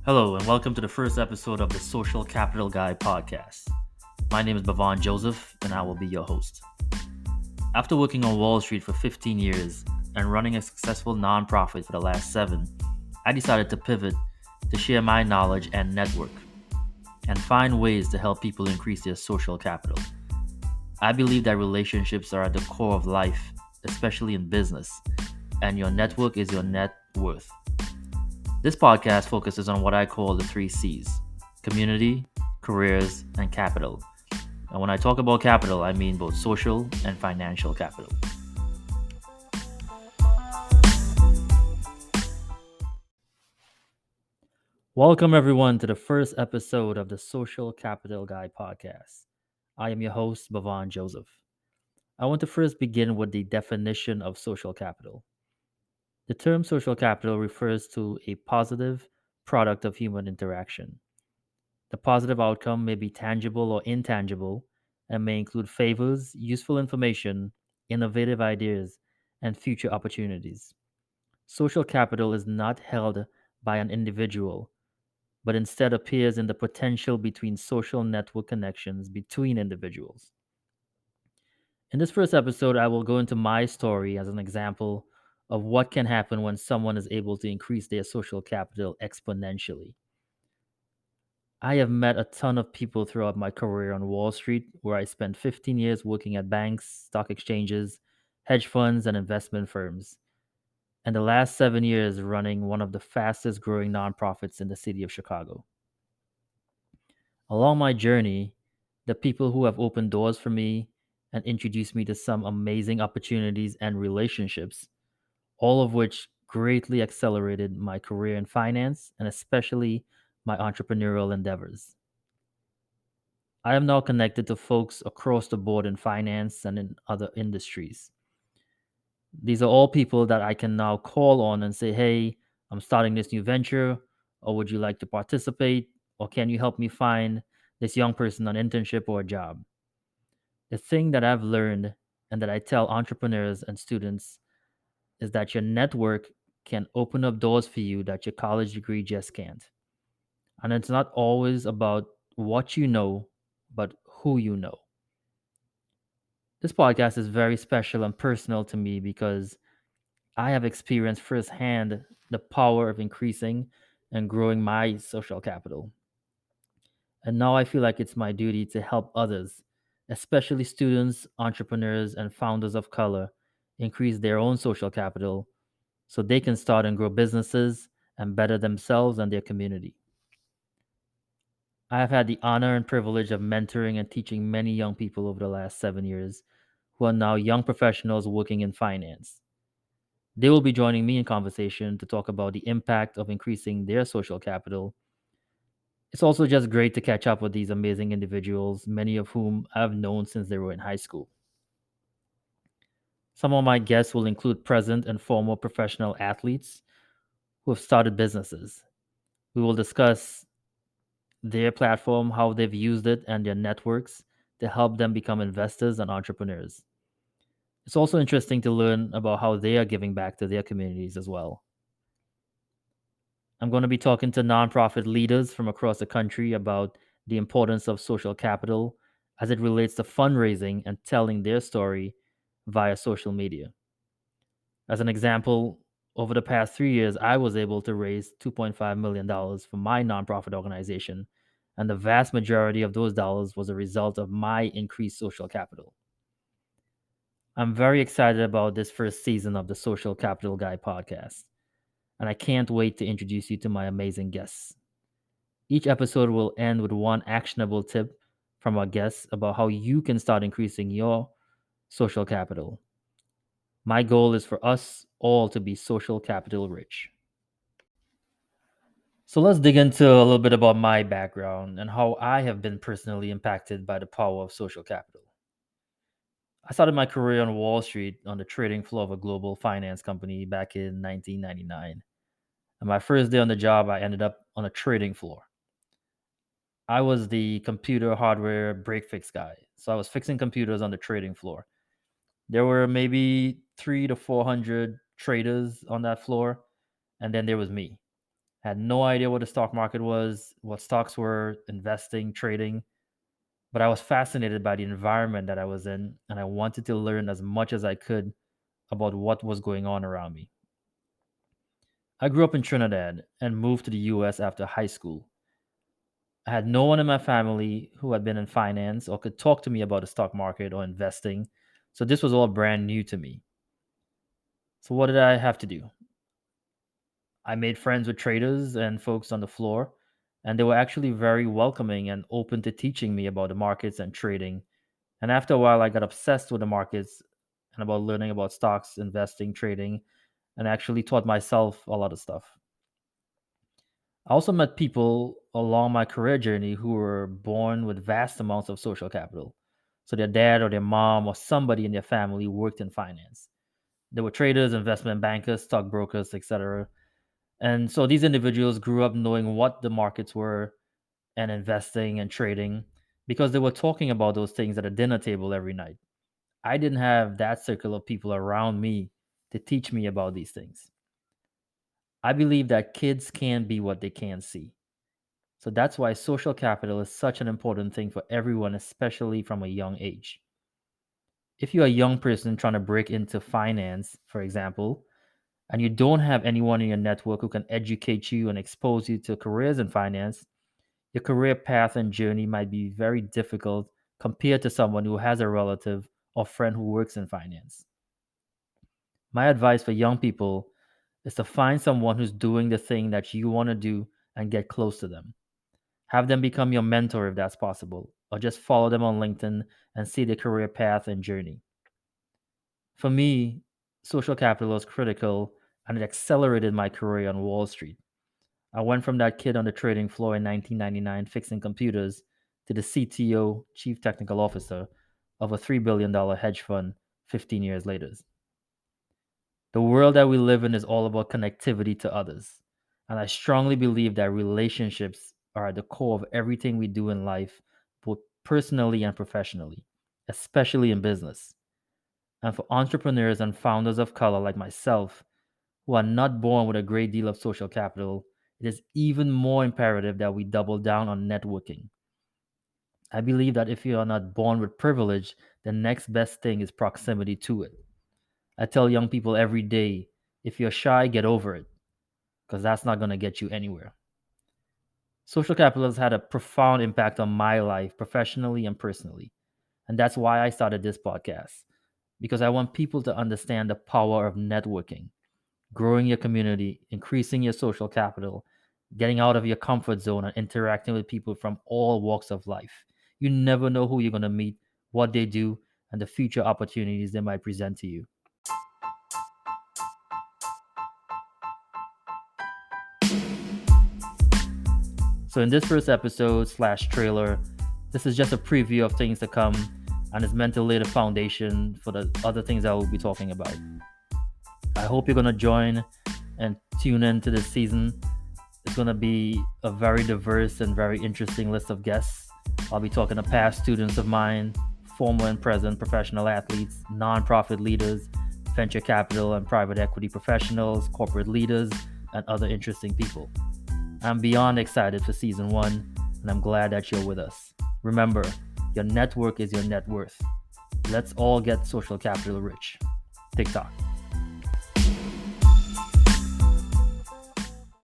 Hello, and welcome to the first episode of the Social Capital Guy podcast. My name is Bevon Joseph, and I will be your host. After working on Wall Street for 15 years and running a successful nonprofit for the last 7, I decided to pivot to share my knowledge and network and find ways to help people increase their social capital. I believe that relationships are at the core of life, especially in business, and your network is your net worth. This podcast focuses on what I call the 3 C's: community, careers, and capital. And when I talk about capital, I mean both social and financial capital. Welcome, everyone, to the first episode of the Social Capital Guy podcast. I am your host, Bevon Joseph. I want to first begin with the definition of social capital. The term social capital refers to a positive product of human interaction. The positive outcome may be tangible or intangible and may include favors, useful information, innovative ideas, and future opportunities. Social capital is not held by an individual, but instead appears in the potential between social network connections between individuals. In this first episode, I will go into my story as an example of what can happen when someone is able to increase their social capital exponentially. I have met a ton of people throughout my career on Wall Street, where I spent 15 years working at banks, stock exchanges, hedge funds, and investment firms, and the last 7 years running one of the fastest growing nonprofits in the city of Chicago. Along my journey, the people who have opened doors for me and introduced me to some amazing opportunities and relationships, all of which greatly accelerated my career in finance and especially my entrepreneurial endeavors. I am now connected to folks across the board in finance and in other industries. These are all people that I can now call on and say, hey, I'm starting this new venture, or would you like to participate? Or can you help me find this young person an internship or a job? The thing that I've learned and that I tell entrepreneurs and students is that your network can open up doors for you that your college degree just can't. And it's not always about what you know, but who you know. This podcast is very special and personal to me because I have experienced firsthand the power of increasing and growing my social capital. And now I feel like it's my duty to help others, especially students, entrepreneurs, and founders of color, increase their own social capital so they can start and grow businesses and better themselves and their community. I have had the honor and privilege of mentoring and teaching many young people over the last 7 years who are now young professionals working in finance. They will be joining me in conversation to talk about the impact of increasing their social capital. It's also just great to catch up with these amazing individuals, many of whom I've known since they were in high school. Some of my guests will include present and former professional athletes who have started businesses. We will discuss their platform, how they've used it, and their networks to help them become investors and entrepreneurs. It's also interesting to learn about how they are giving back to their communities as well. I'm going to be talking to nonprofit leaders from across the country about the importance of social capital as it relates to fundraising and telling their story via social media. As an example, over the past 3 years, I was able to raise $2.5 million for my nonprofit organization, and the vast majority of those dollars was a result of my increased social capital. I'm very excited about this first season of the Social Capital Guy podcast, and I can't wait to introduce you to my amazing guests. Each episode will end with one actionable tip from our guests about how you can start increasing your social capital. My goal is for us all to be social capital rich. So let's dig into a little bit about my background and how I have been personally impacted by the power of social capital. I started my career on Wall Street on the trading floor of a global finance company back in 1999. And my first day on the job, I ended up on a trading floor. I was the computer hardware break fix guy. So I was fixing computers on the trading floor. There were maybe 3 to 400 traders on that floor, and then there was me. Had no idea what the stock market was, what stocks were, investing, trading, but I was fascinated by the environment that I was in, and I wanted to learn as much as I could about what was going on around me. I grew up in Trinidad and moved to the US after high school. I had no one in my family who had been in finance or could talk to me about the stock market or investing, so this was all brand new to me. So, what did I have to do? I made friends with traders and folks on the floor, and they were actually very welcoming and open to teaching me about the markets and trading. And after a while, I got obsessed with the markets and about learning about stocks, investing, trading, and actually taught myself a lot of stuff. I also met people along my career journey who were born with vast amounts of social capital. So their dad or their mom or somebody in their family worked in finance. They were traders, investment bankers, stockbrokers, etc. And so these individuals grew up knowing what the markets were and investing and trading because they were talking about those things at a dinner table every night. I didn't have that circle of people around me to teach me about these things. I believe that kids can be what they can see. So that's why social capital is such an important thing for everyone, especially from a young age. If you're a young person trying to break into finance, for example, and you don't have anyone in your network who can educate you and expose you to careers in finance, your career path and journey might be very difficult compared to someone who has a relative or friend who works in finance. My advice for young people is to find someone who's doing the thing that you want to do and get close to them. Have them become your mentor if that's possible, or just follow them on LinkedIn and see their career path and journey. For me, social capital was critical and it accelerated my career on Wall Street. I went from that kid on the trading floor in 1999 fixing computers to the CTO, Chief Technical Officer, of a $3 billion hedge fund 15 years later. The world that we live in is all about connectivity to others. And I strongly believe that relationships are at the core of everything we do in life, both personally and professionally, especially in business. And for entrepreneurs and founders of color like myself, who are not born with a great deal of social capital, it is even more imperative that we double down on networking. I believe that if you are not born with privilege, the next best thing is proximity to it. I tell young people every day, if you're shy, get over it, because that's not going to get you anywhere. Social capital has had a profound impact on my life, professionally and personally. And that's why I started this podcast, because I want people to understand the power of networking, growing your community, increasing your social capital, getting out of your comfort zone, and interacting with people from all walks of life. You never know who you're going to meet, what they do, and the future opportunities they might present to you. So in this first episode slash trailer, this is just a preview of things to come and is meant to lay the foundation for the other things I will be talking about. I hope you're going to join and tune in to this season. It's going to be a very diverse and very interesting list of guests. I'll be talking to past students of mine, former and present professional athletes, nonprofit leaders, venture capital and private equity professionals, corporate leaders, and other interesting people. I'm beyond excited for season 1, and I'm glad that you're with us. Remember, your network is your net worth. Let's all get social capital rich. TikTok.